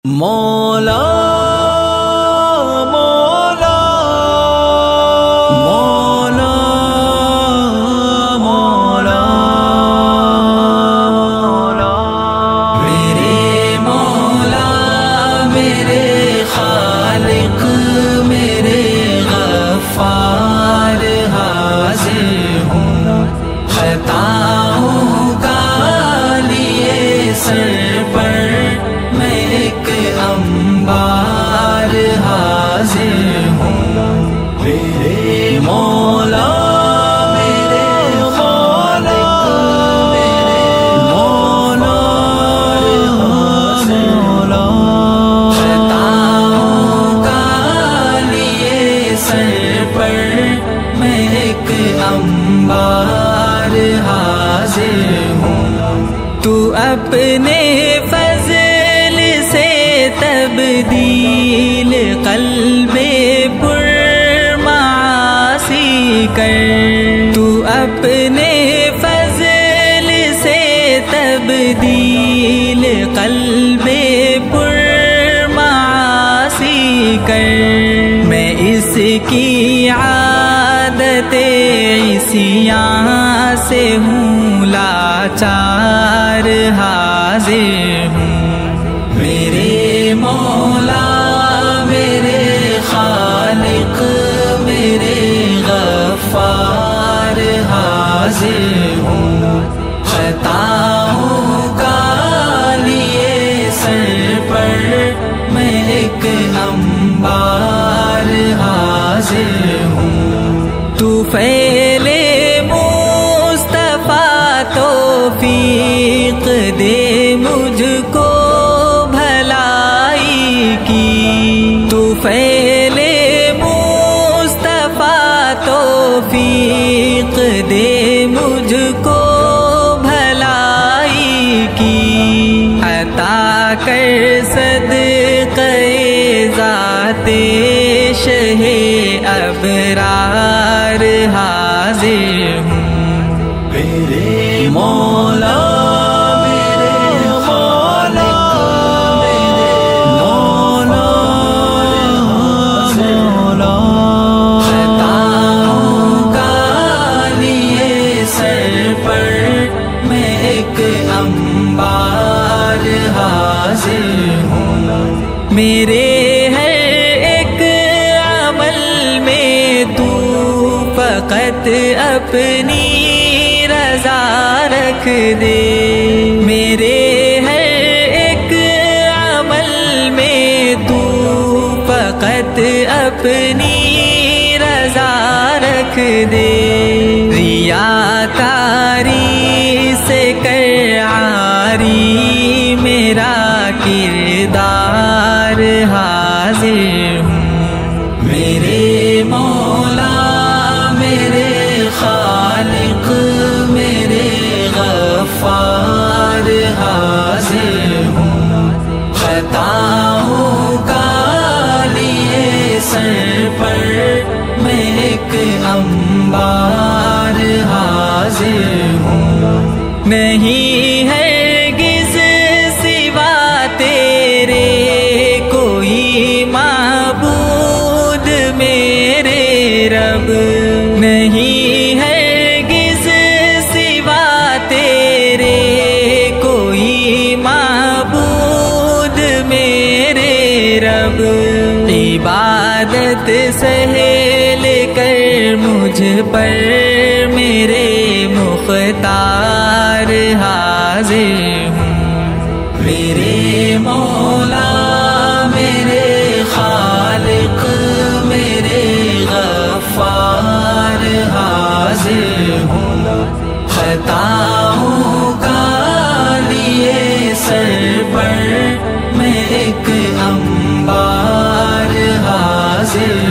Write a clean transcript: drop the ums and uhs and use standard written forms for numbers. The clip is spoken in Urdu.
مولا مولا مولا مولا میرے مولا میرے خالق میرے غفار حاضر ہوں خطاؤں کا لیے سر پر میں ایک انبار حاضر ہوں میرے مولا میرے خالق میرے مولا مولا خطاؤں کا لیے سر پر میں ایک انبار حاضر ہوں تو اپنے فضل سے تبدیل قلب پر معاصی کر تو اپنے فضل سے تبدیل قلب پر معاصی کر میں اس کی عادت عصیان سے ہوں لاچار حاضر ہوں میرے مولا میرے خالق میرے غفار حاضر ہوں خطاؤں کا لیے سر پر میں ایک انبار حاضر ہوں تو فعل مصطفیٰ توفیق دے مجھ کو بھلائی کی تو فعل مصطفیٰ توفیق دے مجھ کو بھلائی کی عطا کر صدقہ ذات شہ ابرار حاضر ہوں میرے مولا میرے خالق میرے مولا مولا خطاؤں کا لیے سر پر میں ایک انبار حاضر ہوں میرے فقط اپنی رضا رکھ دے میرے ہر ایک عمل میں تو فقط اپنی رضا رکھ دے ریاکاری سے کر عاری میرا کردار حاضر ہوں میرے مولا میرے خالق میرے غفار حاضر ہوں خطاؤں کا لیے سر پر میں ایک انبار حاضر ہوں نہیں ہرگز سوا تیرے کوئی معبود میرے رب نہیں ہرگز سوا تیرے کوئی معبود میرے رب عبادت سہل کر مجھ پر میرے مختار حاضر ہوں میرے مولا میرے خالق میرے غفار حاضر ہوں خطاؤں کا لیے سر پر میں ایک انبار حاضر